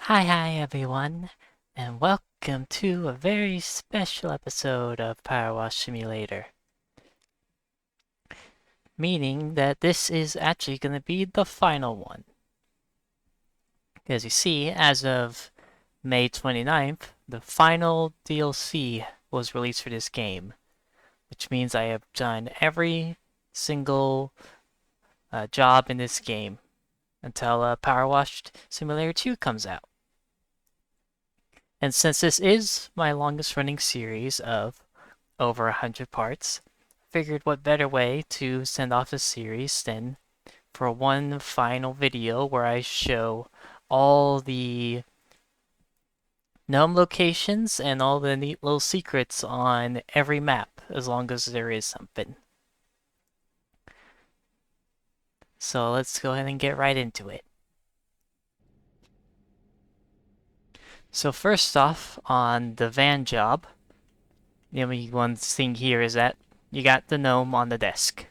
Hi everyone, and welcome to a very special episode of PowerWash Simulator. Meaning that this is actually going to be the final one. As you see, as of May 29th, the final DLC was released for this game, which means I have done every single job in this game until PowerWash Simulator 2 comes out. And since this is my longest running series of over 100 parts, figured what better way to send off the series than for one final video where I show all the gnome locations and all the neat little secrets on every map, as long as there is something. So let's go ahead and get right into it. So first off, on the van job, the only one thing here is that you got the gnome on the desk.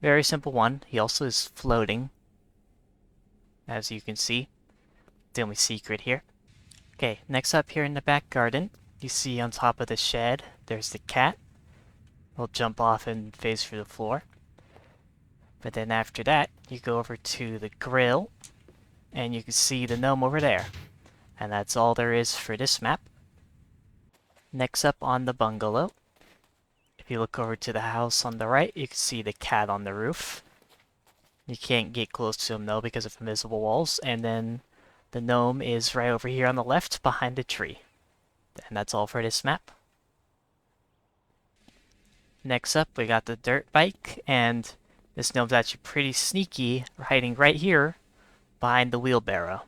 Very simple one. He also is floating, as you can see. The only secret here. Okay, next up here in the back garden, you see on top of the shed, there's the cat. He'll jump off and phase through the floor. But then after that, you go over to the grill, and you can see the gnome over there. And that's all there is for this map. Next up on the bungalow, if you look over to the house on the right, you can see the cat on the roof. You can't get close to him though because of invisible walls. And then the gnome is right over here on the left behind the tree. And that's all for this map. Next up, we got the dirt bike, and this gnome's actually pretty sneaky, hiding right here behind the wheelbarrow.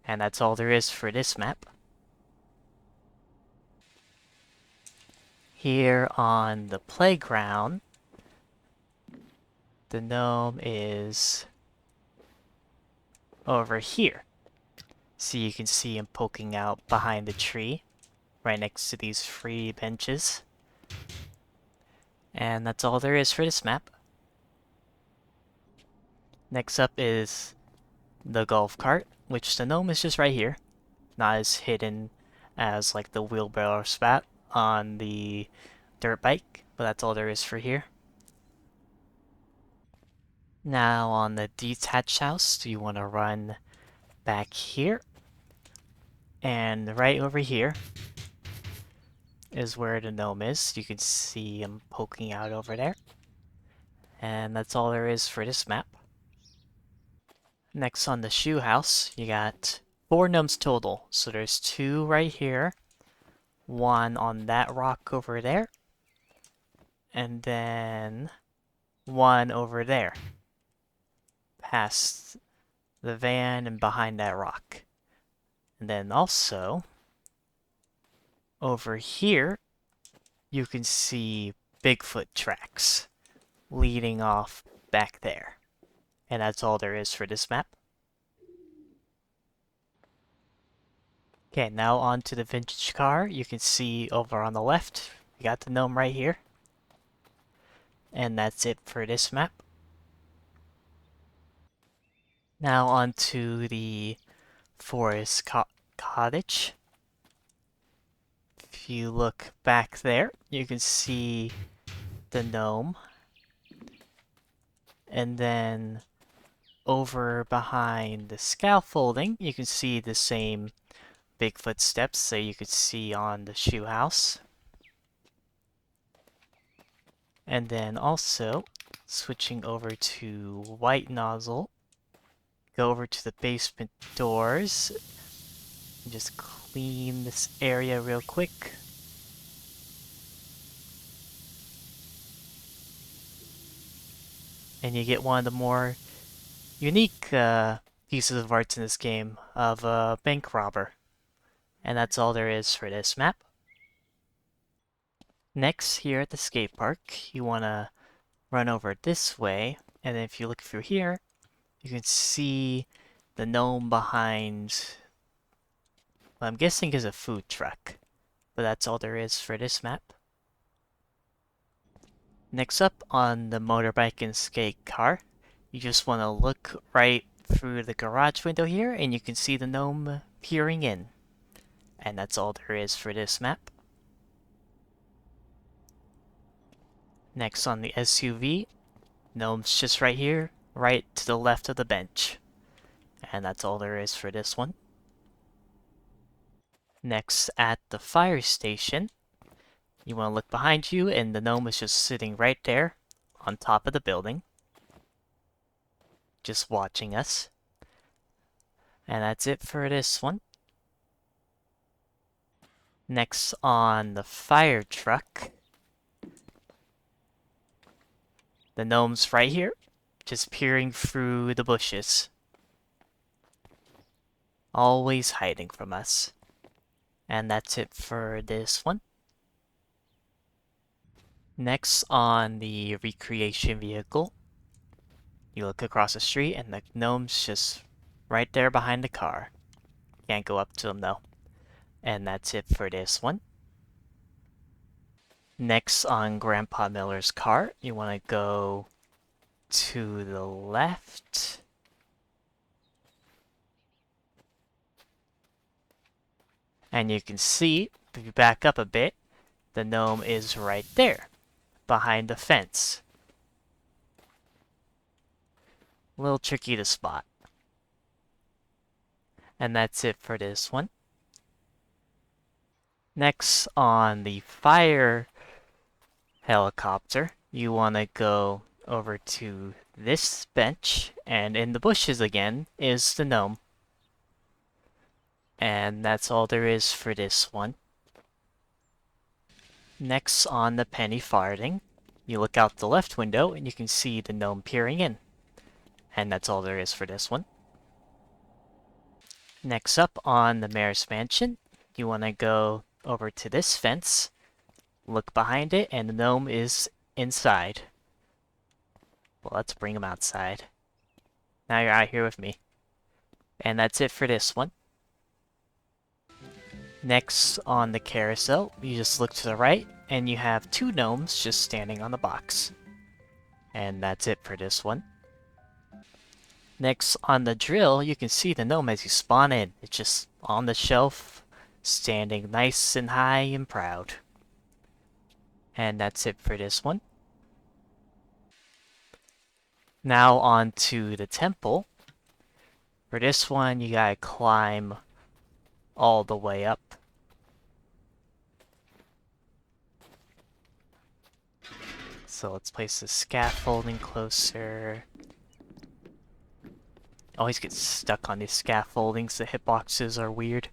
And that's all there is for this map. Here on the playground, the gnome is over here. So you can see him poking out behind the tree, right next to these free benches. And that's all there is for this map. Next up is the golf cart, which the gnome is just right here. Not as hidden as like the wheelbarrow spot on the dirt bike, but that's all there is for here. Now on the detached house, you want to run back here. And right over here is where the gnome is. You can see him poking out over there. And that's all there is for this map. Next on the shoe house, you got 4 gnomes total. So there's 2 right here, 1 on that rock over there, and then 1 over there, past the van and behind that rock. And then also, over here, you can see Bigfoot tracks leading off back there. And that's all there is for this map. Okay, now on to the vintage car. You can see over on the left, we got the gnome right here. And that's it for this map. Now on to the forest cottage. If you look back there, you can see the gnome. And then over behind the scaffolding, you can see the same Bigfoot steps that you could see on the shoe house. And then also, switching over to white nozzle, go over to the basement doors, and just clean this area real quick. And you get one of the more unique pieces of art in this game of a bank robber. And that's all there is for this map. Next, here at the skate park, you want to run over this way, and then if you look through here, you can see the gnome behind what I'm guessing is a food truck. But that's all there is for this map. Next up on the motorbike and skate car, you just want to look right through the garage window here, and you can see the gnome peering in. And that's all there is for this map. Next on the SUV, gnome's just right here, right to the left of the bench. And that's all there is for this one. Next, at the fire station, you want to look behind you, and the gnome is just sitting right there on top of the building, just watching us. And that's it for this one. Next on the fire truck, the gnome's right here, just peering through the bushes. Always hiding from us. And that's it for this one. Next on the recreation vehicle, you look across the street and the gnome's just right there behind the car. Can't go up to him though. And that's it for this one. Next on Grandpa Miller's car, you want to go to the left. And you can see, if you back up a bit, the gnome is right there, behind the fence. A little tricky to spot. And that's it for this one. Next on the fire helicopter, you want to go over to this bench, and in the bushes again is the gnome. And that's all there is for this one. Next on the penny farthing, you look out the left window and you can see the gnome peering in. And that's all there is for this one. Next up on the mayor's mansion, you want to go over to this fence, look behind it, and the gnome is inside. Well, let's bring him outside. Now you're out here with me. And that's it for this one. Next on the carousel, you just look to the right, and you have two gnomes just standing on the box. And that's it for this one. Next on the drill, you can see the gnome as you spawn in. It's just on the shelf, standing nice and high and proud. And that's it for this one. Now on to the temple. For this one, you gotta climb all the way up. So let's place the scaffolding closer. Always get stuck on these scaffoldings. The hitboxes are weird.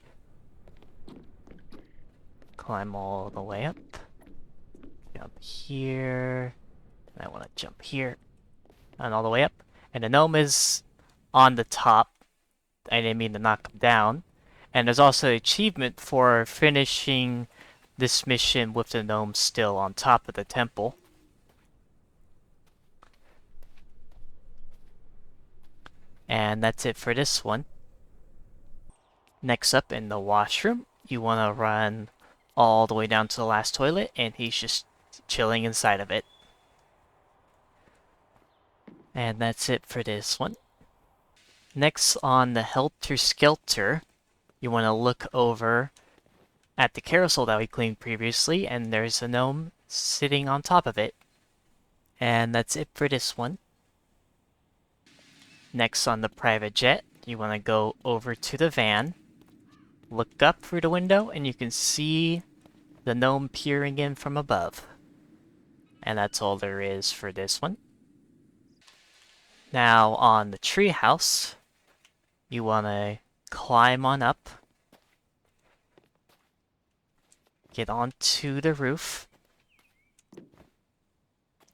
Climb all the way up. Jump here. And I want to jump here. And all the way up. And the gnome is on the top. I didn't mean to knock him down. And there's also an achievement for finishing this mission with the gnome still on top of the temple. And that's it for this one. Next up in the washroom, you want to run all the way down to the last toilet, and he's just chilling inside of it. And that's it for this one. Next on the Helter Skelter, you want to look over at the carousel that we cleaned previously, and there's a gnome sitting on top of it. And that's it for this one. Next on the private jet, you want to go over to the van, look up through the window, and you can see the gnome peering in from above. And that's all there is for this one. Now on the treehouse, you want to climb on up, get onto the roof,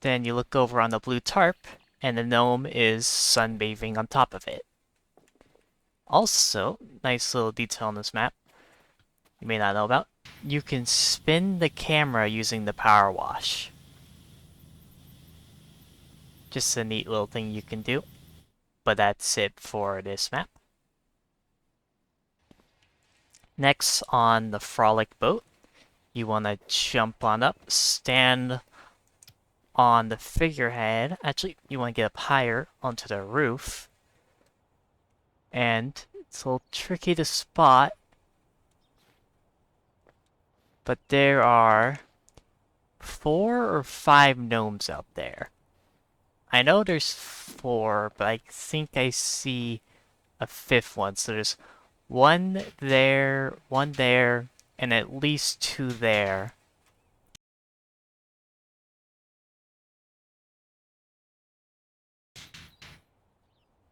then you look over on the blue tarp, and the gnome is sunbathing on top of it. Also, nice little detail on this map you may not know about, you can spin the camera using the PowerWash. Just a neat little thing you can do. But that's it for this map. Next on the Frolic boat, you want to jump on up, stand on the figurehead. Actually, you want to get up higher onto the roof. And it's a little tricky to spot, but there are 4 or 5 gnomes out there. I know there's 4, but I think I see a 5th one. So there's one there, and at least 2 there.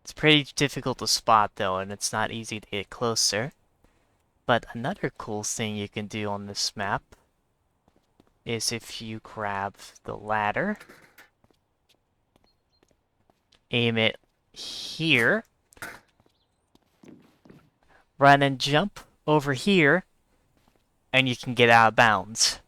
It's pretty difficult to spot though, and it's not easy to get closer. But another cool thing you can do on this map is if you grab the ladder, aim it here, run and jump over here, and you can get out of bounds.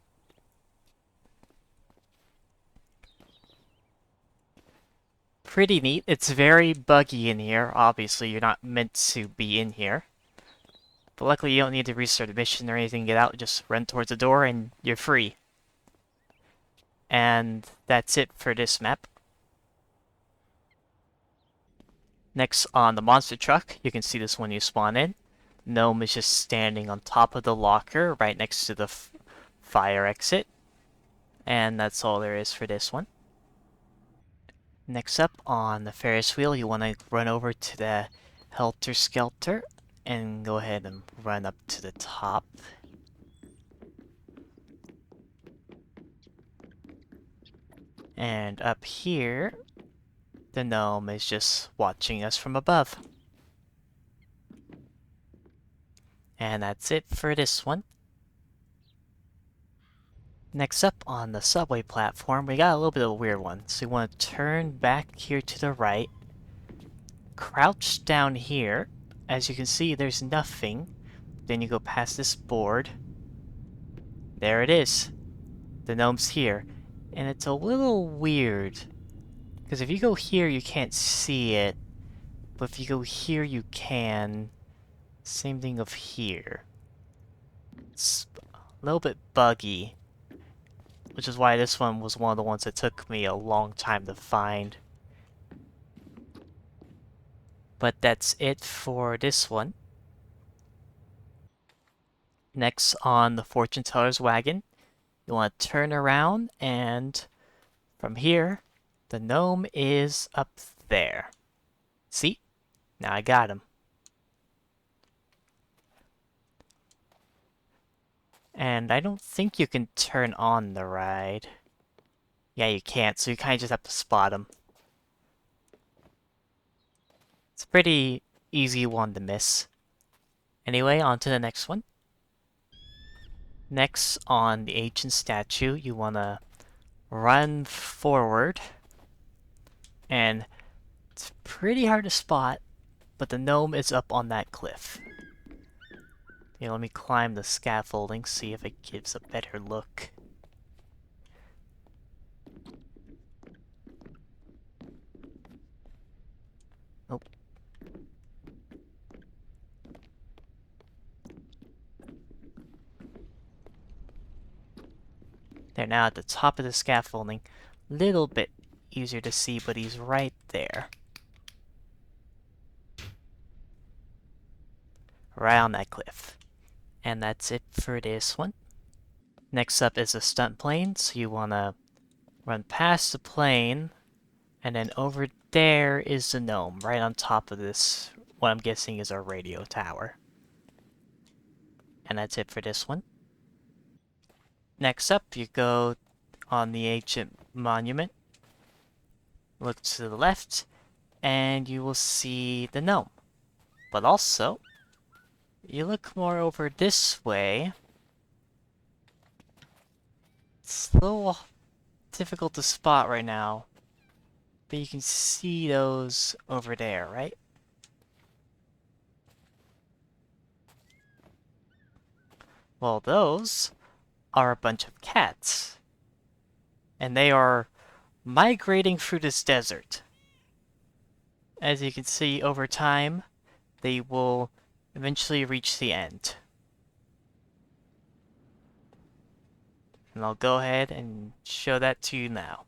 Pretty neat. It's very buggy in here. Obviously, you're not meant to be in here. But luckily, you don't need to restart the mission or anything to get out. Just run towards the door and you're free. And that's it for this map. Next, on the monster truck, you can see this when you spawn in. Gnome is just standing on top of the locker right next to the fire exit. And that's all there is for this one. Next up, on the Ferris wheel, you want to run over to the Helter Skelter and go ahead and run up to the top. And up here, the gnome is just watching us from above. And that's it for this one. Next up on the subway platform, we got a little bit of a weird one. So you want to turn back here to the right, crouch down here. As you can see, there's nothing. Then you go past this board. There it is. The gnome's here. And it's a little weird. Because if you go here, you can't see it. But if you go here, you can. Same thing of here. It's a little bit buggy. Which is why this one was one of the ones that took me a long time to find. But that's it for this one. Next on the fortune teller's wagon, you want to turn around, and from here, the gnome is up there. See? Now I got him. And I don't think you can turn on the ride. Yeah, you can't, so you kind of just have to spot him. It's a pretty easy one to miss. Anyway, on to the next one. Next, on the ancient statue, you want to run forward. And it's pretty hard to spot, but the gnome is up on that cliff. Okay, let me climb the scaffolding, see if it gives a better look. Nope. They're now at the top of the scaffolding. Little bit easier to see, but he's right there. Right on that cliff. And that's it for this one. Next up is a stunt plane, so you want to run past the plane, and then over there is the gnome, right on top of this, what I'm guessing is our radio tower. And that's it for this one. Next up, you go on the ancient monument, look to the left, and you will see the gnome. But also, you look more over this way. It's a little difficult to spot right now, but you can see those over there, right? Well, those are a bunch of cats. And they are migrating through this desert. As you can see, over time, they will eventually reach the end. And I'll go ahead and show that to you now.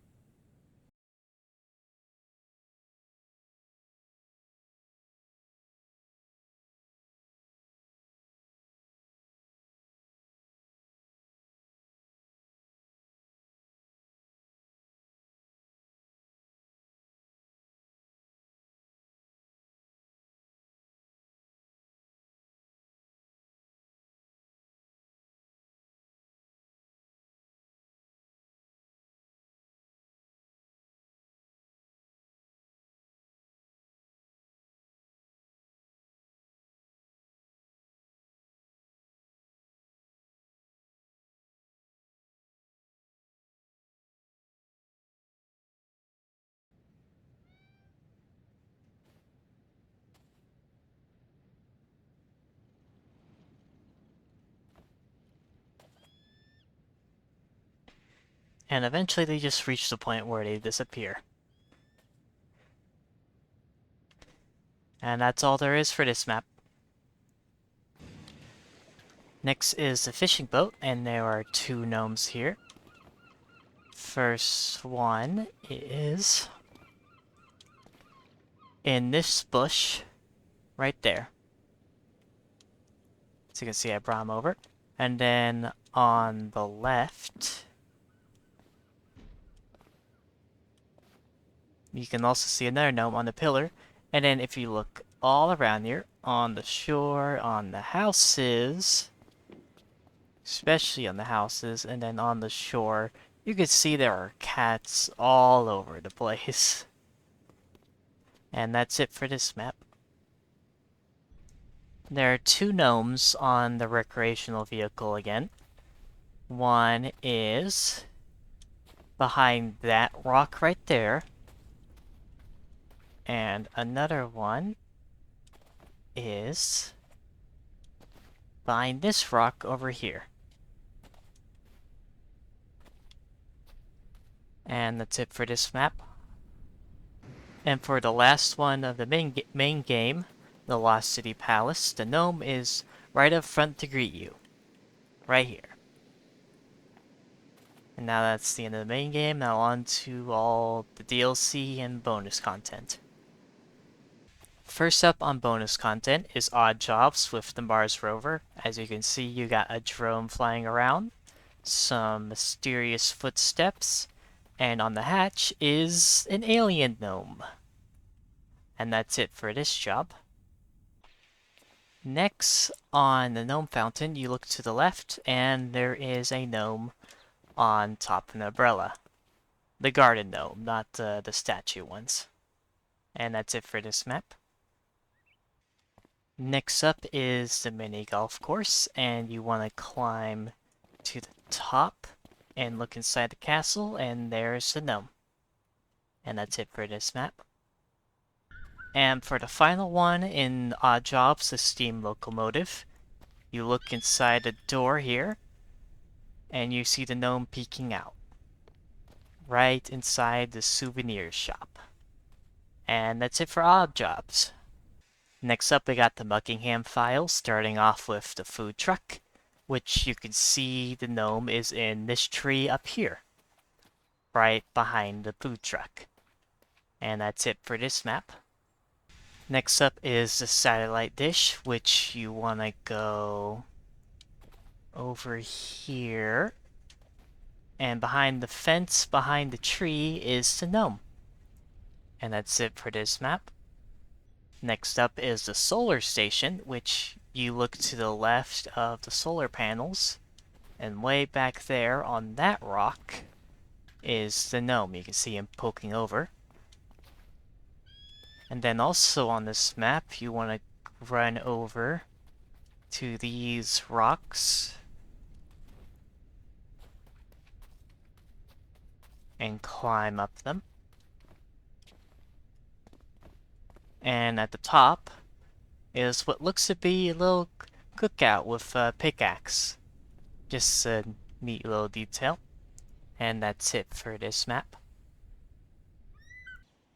And eventually they just reach the point where they disappear. And that's all there is for this map. Next is the fishing boat, and there are 2 gnomes here. First one is in this bush right there. So you can see I brought him over. And then on the left, you can also see another gnome on the pillar. And then if you look all around here, on the shore, on the houses, especially on the houses, and then on the shore, you can see there are cats all over the place. And that's it for this map. There are 2 gnomes on the recreational vehicle again. One is behind that rock right there. And another one is behind this rock over here. And that's it for this map. And for the last one of the main game, the Lost City Palace, the gnome is right up front to greet you. Right here. And now that's the end of the main game. Now on to all the DLC and bonus content. First up on bonus content is Odd Jobs with the Mars rover. As you can see, you got a drone flying around, some mysterious footsteps, and on the hatch is an alien gnome. And that's it for this job. Next, on the gnome fountain, you look to the left, and there is a gnome on top of an umbrella. The garden gnome, not the statue ones. And that's it for this map. Next up is the mini golf course, and you want to climb to the top and look inside the castle, and there's the gnome. And that's it for this map. And for the final one in Odd Jobs, the steam locomotive, you look inside the door here, and you see the gnome peeking out. Right inside the souvenir shop. And that's it for Odd Jobs. Next up, we got the Muckingham Files, starting off with the food truck, which you can see the gnome is in this tree up here, right behind the food truck. And that's it for this map. Next up is the satellite dish, which you want to go over here. And behind the fence, behind the tree, is the gnome. And that's it for this map. Next up is the solar station, which you look to the left of the solar panels. And way back there on that rock is the gnome. You can see him poking over. And then also on this map, you want to run over to these rocks and climb up them. And at the top is what looks to be a little cookout with a pickaxe. Just a neat little detail. And that's it for this map.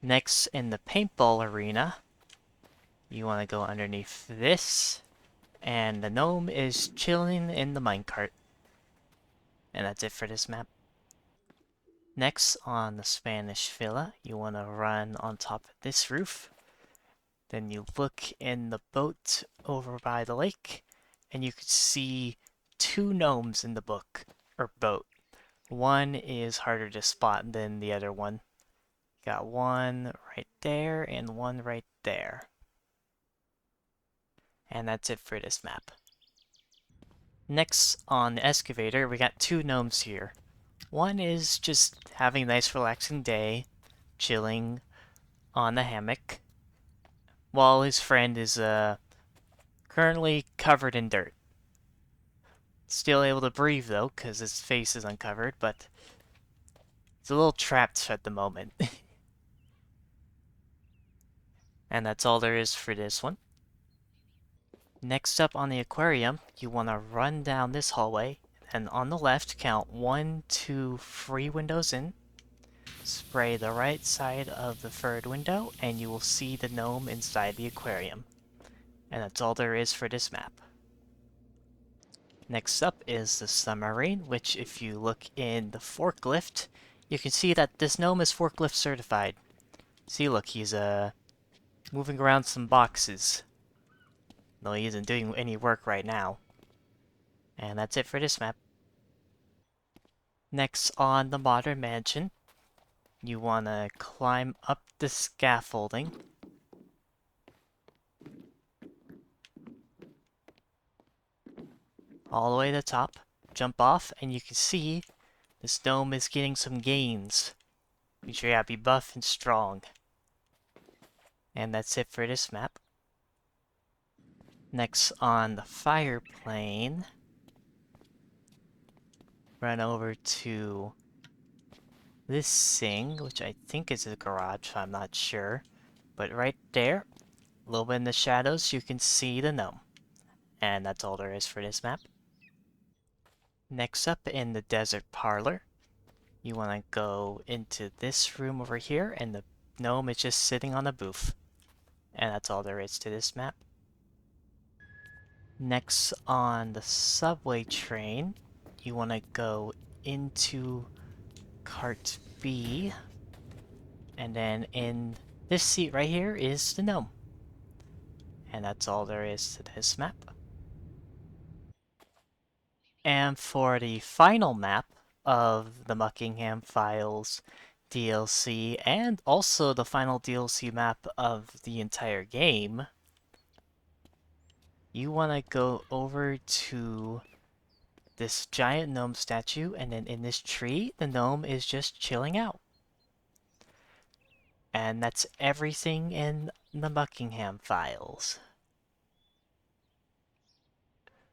Next, in the paintball arena, you want to go underneath this, and the gnome is chilling in the minecart. And that's it for this map. Next, on the Spanish Villa, you want to run on top of this roof. Then you look in the boat over by the lake, and you can see 2 gnomes in the boat. One is harder to spot than the other one. Got one right there and one right there. And that's it for this map. Next, on the excavator, we got 2 gnomes here. One is just having a nice relaxing day, chilling on the hammock, while his friend is currently covered in dirt. Still able to breathe though, because his face is uncovered, but he's a little trapped at the moment. And that's all there is for this one. Next up on the aquarium, you want to run down this hallway, And on the left, count 1, 2, 3 windows in. Spray the right side of the third window, and you will see the gnome inside the aquarium. And that's all there is for this map. Next up is the submarine, which if you look in the forklift, you can see that this gnome is forklift certified. See, look, he's moving around some boxes. Though he isn't doing any work right now. And that's it for this map. Next on the modern mansion, you want to climb up the scaffolding. All the way to the top, jump off, and you can see this gnome is getting some gains. Make sure you be buff and strong. And that's it for this map. Next on the fire plane, run over to this thing, which I think is a garage, I'm not sure. But right there, a little bit in the shadows, you can see the gnome. And that's all there is for this map. Next up in the desert parlor, you want to go into this room over here, and the gnome is just sitting on a booth. And that's all there is to this map. Next on the subway train, you want to go into cart B, and then in this seat right here is the gnome. And that's all there is to this map. And for the final map of the Muckingham Files DLC, and also the final DLC map of the entire game, you want to go over to this giant gnome statue, and then in this tree, the gnome is just chilling out. And that's everything in the Muckingham Files.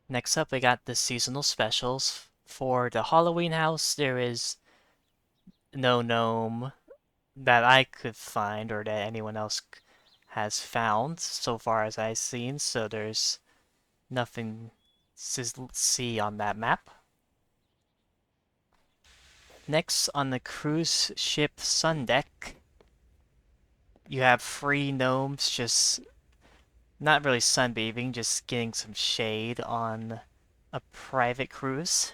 Next up, we got the seasonal specials. For the Halloween house, there is no gnome that I could find or that anyone else has found so far as I've seen, so there's nothing to see on that map. Next, on the cruise ship sun deck, you have 3 gnomes just not really sunbathing, just getting some shade on a private cruise.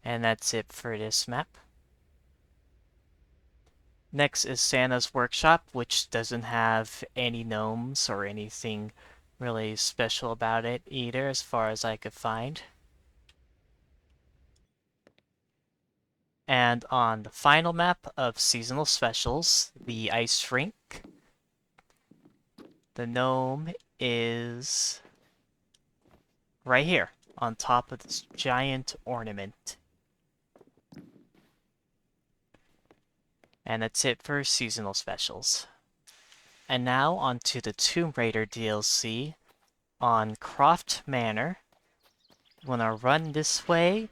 And that's it for this map. Next is Santa's Workshop, which doesn't have any gnomes or anything really special about it either, as far as I could find. And on the final map of seasonal specials, the ice rink, the gnome is right here on top of this giant ornament. And that's it for seasonal specials. And now onto the Tomb Raider DLC on Croft Manor. You want to run this way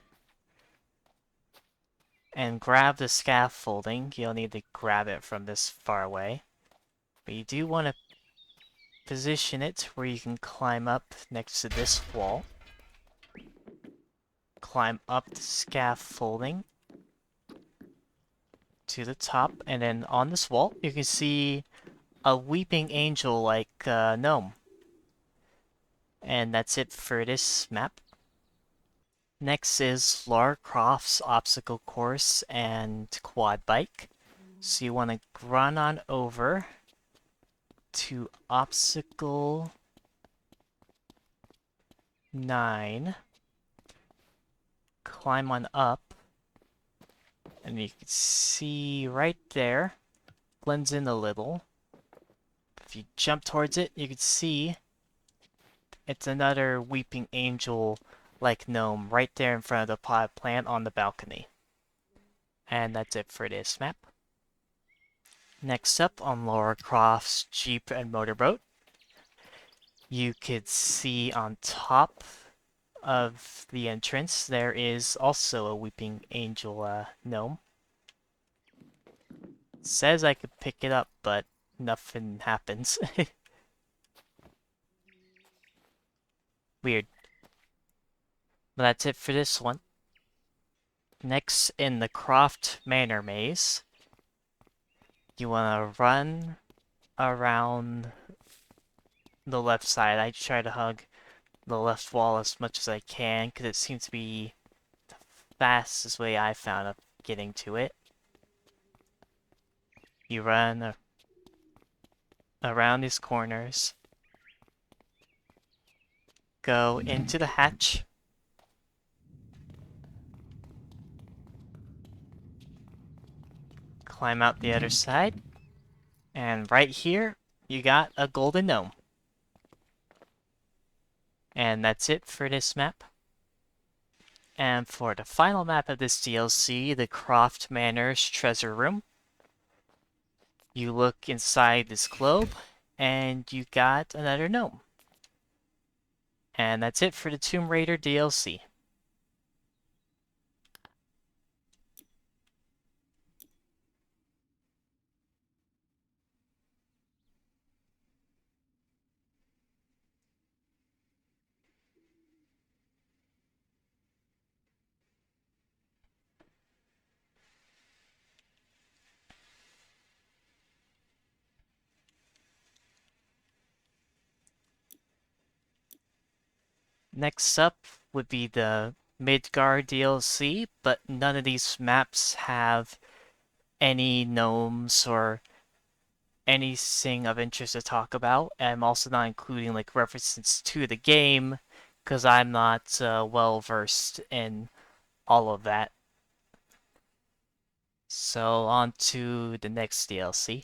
and grab the scaffolding. You'll need to grab it from this far away. But you do want to position it where you can climb up next to this wall. Climb up the scaffolding to the top, and then on this wall you can see a weeping angel like gnome. And that's it for this map. Next is Lara Croft's obstacle course and quad bike. So you want to run on over to obstacle 9, climb on up, and you can see right there, blends in a little. If you jump towards it, you can see it's another weeping angel like gnome right there in front of the pot plant on the balcony. And that's it for this map. Next up on Lara Croft's Jeep and Motorboat, you could see on top of the entrance there is also a weeping angel gnome. It says I could pick it up, but nothing happens. But that's it for this one. Next, in the Croft Manor maze, you want to run around the left side. I try to hug the left wall as much as I can, because it seems to be the fastest way I found of getting to it. You run around these corners, go into the hatch, climb out the other side, and right here, you got a golden gnome. And that's it for this map. And for the final map of this DLC, the Croft Manor's Treasure Room, you look inside this globe, and you got another gnome. And that's it for the Tomb Raider DLC. Next up would be the Midgar DLC, but none of these maps have any gnomes or anything of interest to talk about. And I'm also not including like references to the game, because I'm not well versed in all of that. So on to the next DLC.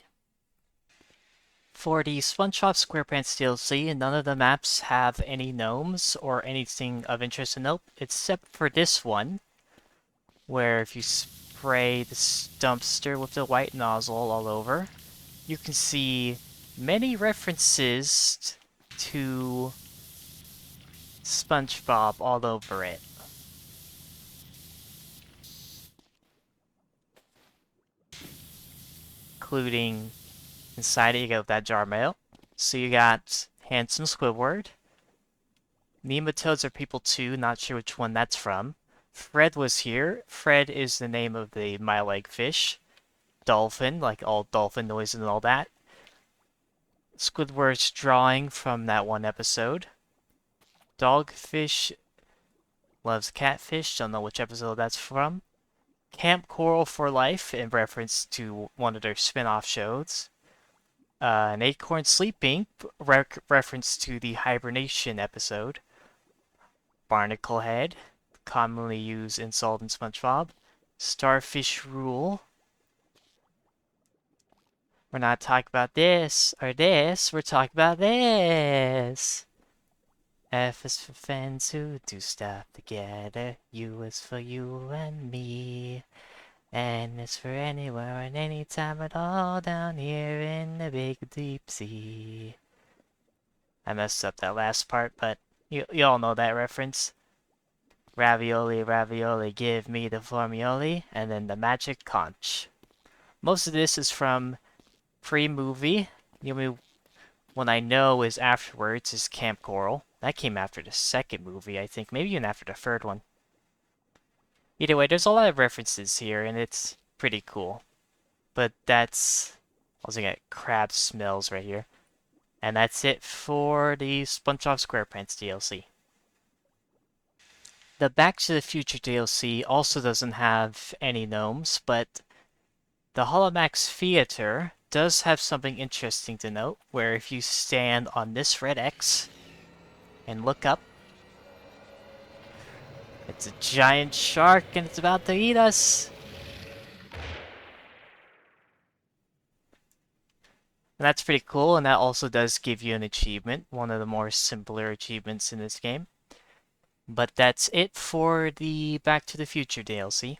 For the Spongebob Squarepants DLC, none of the maps have any gnomes or anything of interest to note, except for this one, where if you spray the dumpster with the white nozzle all over, you can see many references to SpongeBob all over it. Including inside it, you got that jar mail. So you got Handsome Squidward. Nematodes are people too, not sure which one that's from. Fred was here. Fred is the name of the my-leg fish. Dolphin, like all dolphin noises and all that. Squidward's drawing from that one episode. Dogfish loves catfish, don't know which episode that's from. Camp Coral for Life, in reference to one of their spin-off shows. An acorn sleeping, reference to the hibernation episode. Barnacle head, commonly used insult in SpongeBob. Starfish rule. We're not talking about this or this, we're talking about this. F is for friends who do stuff together. U is for you and me. N is for anywhere and anytime at all down here in the big deep sea. I messed up that last part, but you all know that reference. Ravioli, ravioli, give me the formioli, and then the magic conch. Most of this is from pre-movie. The only one I know is afterwards is Camp Coral. That came after the second movie, I think. Maybe even after the third one. Either way, there's a lot of references here, and it's pretty cool. But that's... I was looking at crab smells right here. And that's it for the Spongebob Squarepants DLC. The Back to the Future DLC also doesn't have any gnomes, but the Holomax Theater does have something interesting to note, where if you stand on this red X and look up, it's a giant shark and it's about to eat us! And that's pretty cool, and that also does give you an achievement, one of the more simpler achievements in this game. But that's it for the Back to the Future DLC.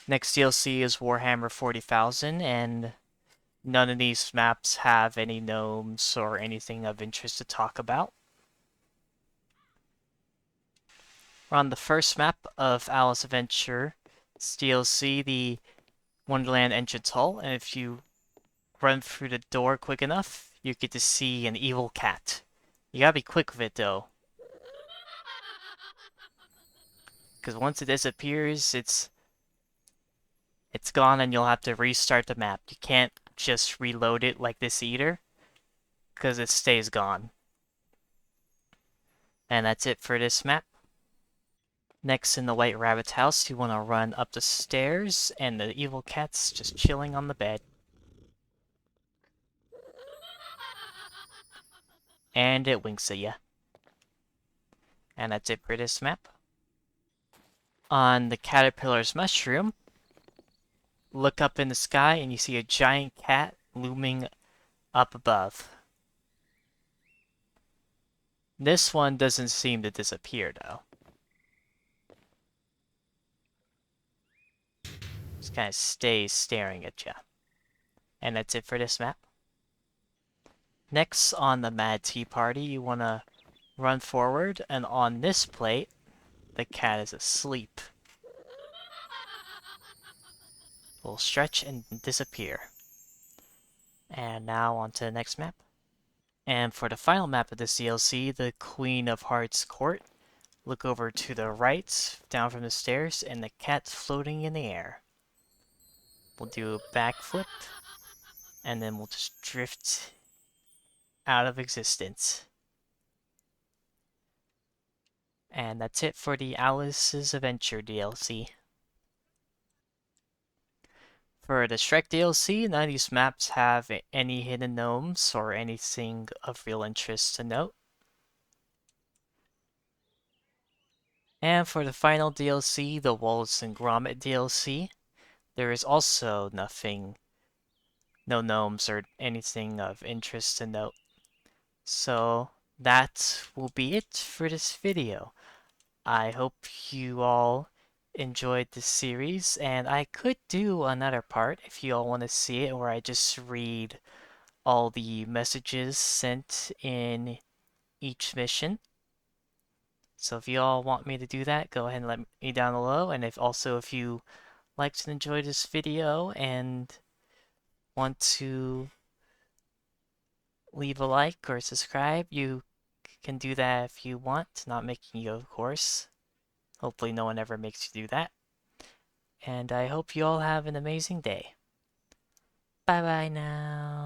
Next DLC is Warhammer 40,000, and none of these maps have any gnomes or anything of interest to talk about. We're on the first map of Alice Adventure DLC, the Wonderland entrance hall, and if you run through the door quick enough, you get to see an evil cat. You gotta be quick with it though. because once it disappears, it's gone and you'll have to restart the map. You can't just reload it like this either, because it stays gone. And that's it for this map. Next, in the White Rabbit's house, you want to run up the stairs, and the evil cat's just chilling on the bed. And it winks at you. And that's it for this map. On the caterpillar's mushroom, look up in the sky and you see a giant cat looming up above. This one doesn't seem to disappear though. Just kind of stays staring at you. And that's it for this map. Next, on the Mad Tea Party, you want to run forward, and on this plate, the cat is asleep. We'll stretch and disappear. And now on to the next map. And for the final map of this DLC, the Queen of Hearts Court, look over to the right, down from the stairs, and the cat's floating in the air. We'll do a backflip, and then we'll just drift out of existence. And that's it for the Alice's Adventure DLC. For the Shrek DLC, none of these maps have any hidden gnomes or anything of real interest to note. And for the final DLC, the Wallace Gromit DLC, there is also nothing, no gnomes or anything of interest to note. So that will be it for this video. I hope you all enjoyed this series, and I could do another part if you all want to see it, where I just read all the messages sent in each mission. So if you all want me to do that, go ahead and let me down below. And if you liked and enjoyed this video and want to leave a like or subscribe, you can do that if you want. Not making you, of course. Hopefully no one ever makes you do that. And I hope you all have an amazing day. Bye bye now.